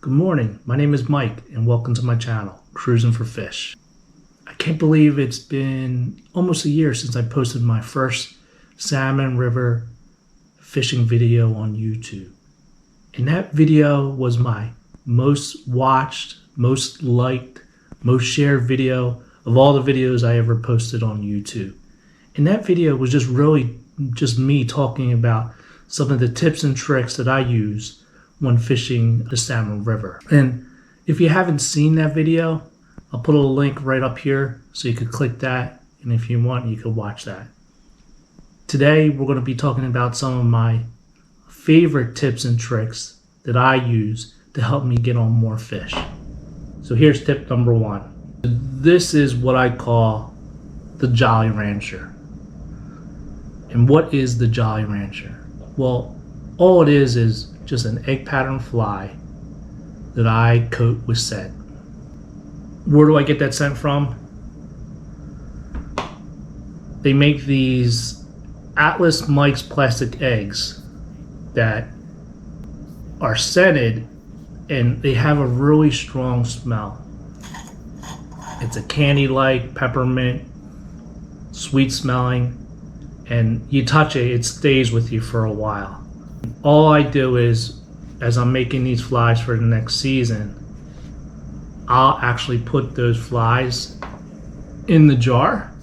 Good morning, my name is Mike and welcome to my channel, Cruising for Fish. I can't believe it's been almost a year since I posted my first Salmon River fishing video on YouTube. And that video was my most watched, most liked, most shared video of all the videos I ever posted on YouTube. And that video was just really just me talking about some of the tips and tricks that I use when fishing the Salmon River. And if you haven't seen that video, I'll put a link right up here so you could click that, and if you want, you could watch that. Today, we're going to be talking about some of my favorite tips and tricks that I use to help me get on more fish. So here's tip number one. This is what I call the Jolly Rancher. And what is the Jolly Rancher? Well, all it is just an egg pattern fly that I coat with scent. Where do I get that scent from? They make these Atlas Mike's plastic eggs that are scented and they have a really strong smell. It's a candy-like, peppermint, sweet smelling, and you touch it, it stays with you for a while. All I do is, as I'm making these flies for the next season, I'll actually put those flies in the jar.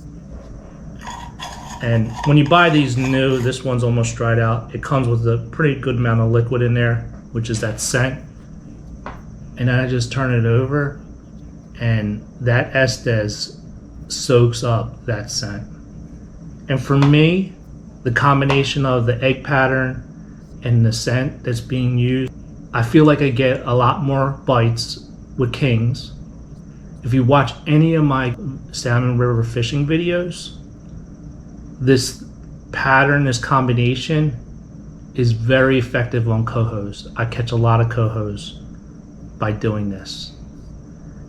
And when you buy these new, this one's almost dried out, it comes with a pretty good amount of liquid in there, which is that scent. And then I just turn it over, and that Estes soaks up that scent. And for me, the combination of the egg pattern and the scent that's being used, I feel like I get a lot more bites with kings. If you watch any of my Salmon River fishing videos, this pattern, this combination is very effective on cohos. I catch a lot of cohos by doing this.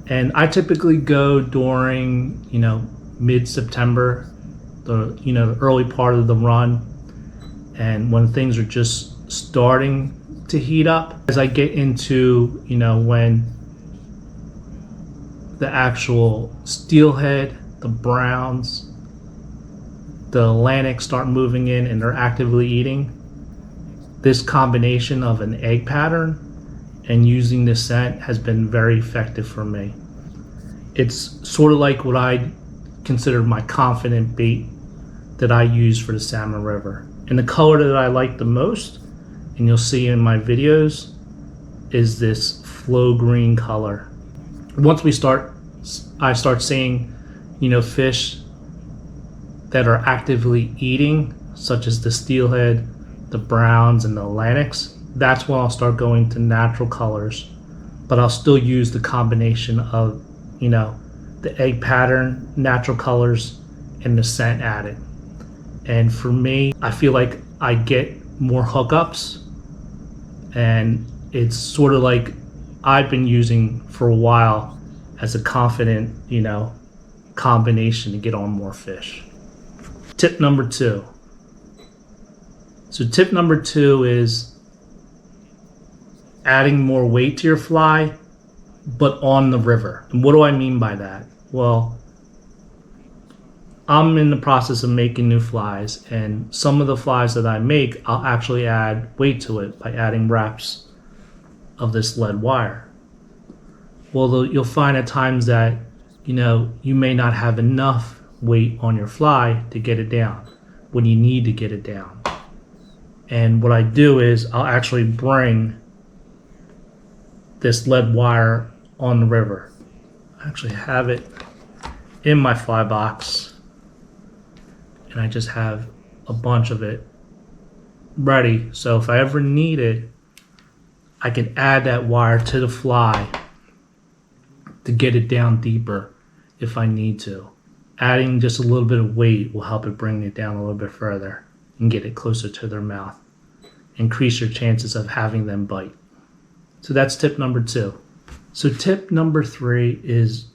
And I typically go during, mid-September, the early part of the run, and when things are just starting to heat up. As I get into, when the actual steelhead, the browns, the Atlantic start moving in and they're actively eating, this combination of an egg pattern and using the scent has been very effective for me. It's sort of like what I consider my confident bait that I use for the Salmon River. And the color that I like the most, and you'll see in my videos, is this flow green color. Once I start seeing, fish that are actively eating, such as the steelhead, the browns, and the Atlantics, that's when I'll start going to natural colors. But I'll still use the combination of, the egg pattern, natural colors, and the scent added. And for me, I feel like I get more hookups, and it's sort of like I've been using for a while as a confident, combination to get on more fish. Tip number two. So tip number two is adding more weight to your fly, but on the river. And what do I mean by that? Well, I'm in the process of making new flies, and some of the flies that I make, I'll actually add weight to it by adding wraps of this lead wire. Well, you'll find at times that, you may not have enough weight on your fly to get it down when you need to get it down. And what I do is I'll actually bring this lead wire on the river. I actually have it in my fly box, and I just have a bunch of it ready. So if I ever need it, I can add that wire to the fly to get it down deeper if I need to. Adding just a little bit of weight will help it bring it down a little bit further and get it closer to their mouth. Increase your chances of having them bite. So that's tip number two. So tip number three is,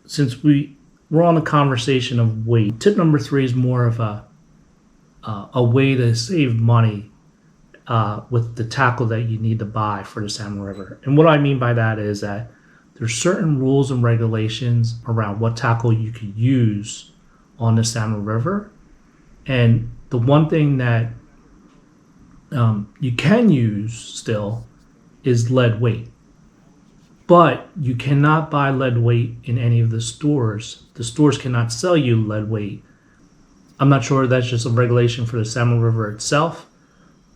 since we're on the conversation of weight, tip number three is more of a way to save money with the tackle that you need to buy for the Salmon River. And what I mean by that is that there's certain rules and regulations around what tackle you can use on the Salmon River. And the one thing that you can use still is lead weight. But you cannot buy lead weight in any of the stores. The stores cannot sell you lead weight. I'm not sure if that's just a regulation for the Salmon River itself,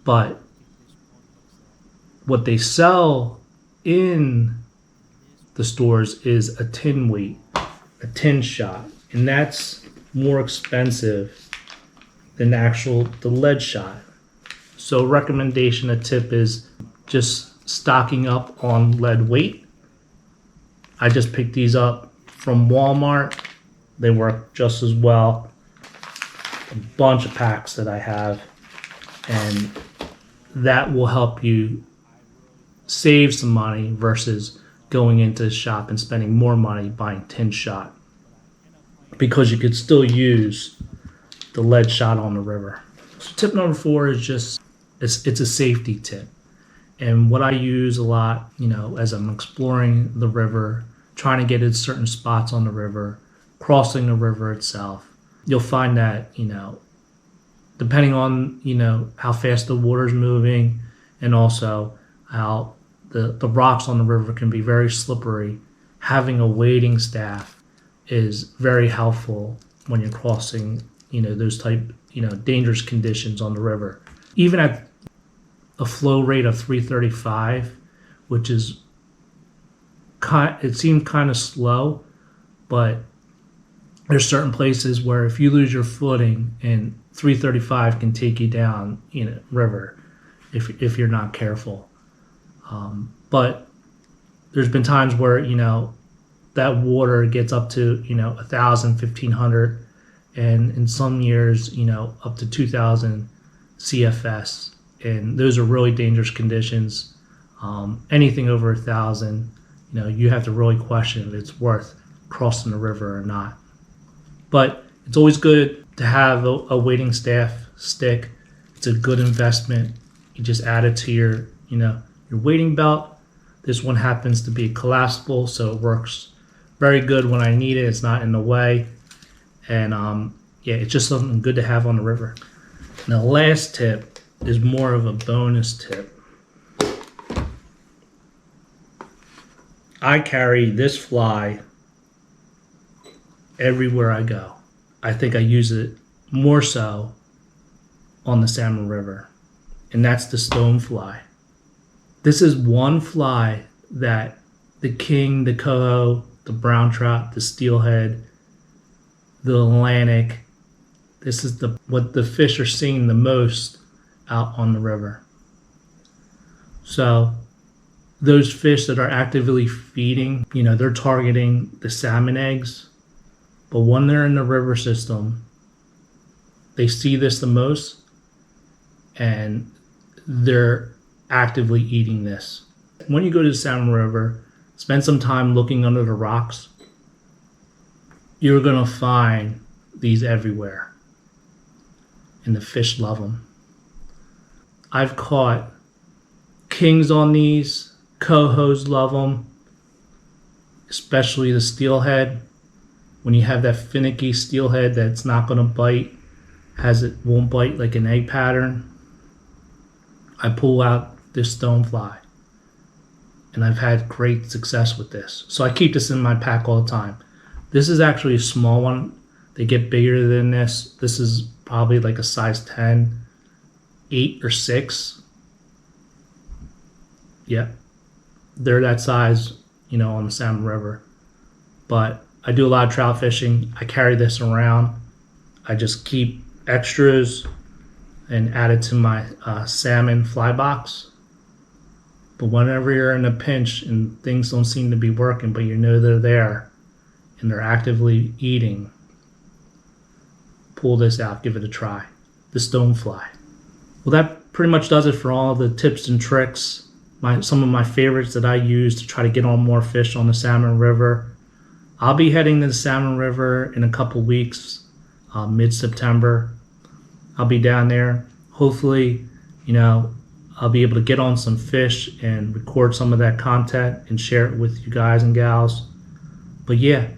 but what they sell in the stores is a tin weight, a tin shot, and that's more expensive than the lead shot. So recommendation, a tip is just stocking up on lead weight. I just picked these up from Walmart. They work just as well. A bunch of packs that I have, and that will help you save some money versus going into the shop and spending more money buying tin shot, because you could still use the lead shot on the river. So tip number 4 is just it's a safety tip. And what I use a lot, as I'm exploring the river, trying to get in certain spots on the river, crossing the river itself, you'll find that, depending on, how fast the water's moving, and also how the rocks on the river can be very slippery, having a wading staff is very helpful when you're crossing, those type, dangerous conditions on the river. Even at a flow rate of 335, which is it seemed kind of slow, but there's certain places where if you lose your footing, and 335 can take you down, river, if you're not careful. But there's been times where that water gets up to 1,000, 1,500, and in some years up to 2,000 CFS, and those are really dangerous conditions. Anything over 1,000, you have to really question if it's worth crossing the river or not. But it's always good to have a wading staff stick. It's a good investment. You just add it to your wading belt. This one happens to be collapsible, so it works very good when I need it. It's not in the way, and it's just something good to have on the river. Now, the last tip is more of a bonus tip. I carry this fly everywhere I go. I think I use it more so on the Salmon River, and that's the stonefly. This is one fly that the king, the coho, the brown trout, the steelhead, the Atlantic, this is what the fish are seeing the most out on the river. So those fish that are actively feeding, they're targeting the salmon eggs. But when they're in the river system, they see this the most, and they're actively eating this. When you go to the Salmon River, spend some time looking under the rocks. You're going to find these everywhere, and the fish love them. I've caught kings on these. Cohos love them, especially the steelhead. When you have that finicky steelhead that's not going to bite, won't bite like an egg pattern, I pull out this stonefly, and I've had great success with this. So I keep this in my pack all the time. This is actually a small one. They get bigger than this. This is probably like a size 10, 8 or 6. Yep. They're that size, on the Salmon River. But I do a lot of trout fishing. I carry this around. I just keep extras and add it to my salmon fly box. But whenever you're in a pinch and things don't seem to be working, but they're there and they're actively eating, pull this out, give it a try. The stonefly. Well, that pretty much does it for all the tips and tricks. Some of my favorites that I use to try to get on more fish on the Salmon River. I'll be heading to the Salmon River in a couple weeks, mid-September. I'll be down there. Hopefully, I'll be able to get on some fish and record some of that content and share it with you guys and gals. But yeah,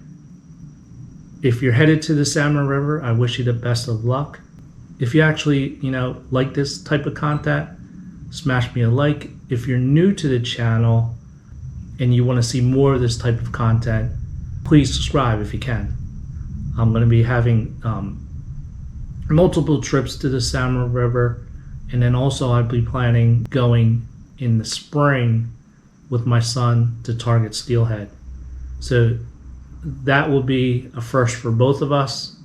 if you're headed to the Salmon River, I wish you the best of luck. If you actually, like this type of content, smash me a like. If you're new to the channel and you want to see more of this type of content, please subscribe if you can. I'm going to be having multiple trips to the Salmon River, and then also I'll be planning going in the spring with my son to target steelhead. So that will be a first for both of us.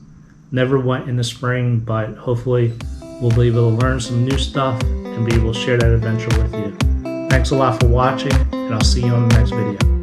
Never went in the spring, but hopefully we'll be able to learn some new stuff and be able to share that adventure with you. Thanks a lot for watching, and I'll see you on the next video.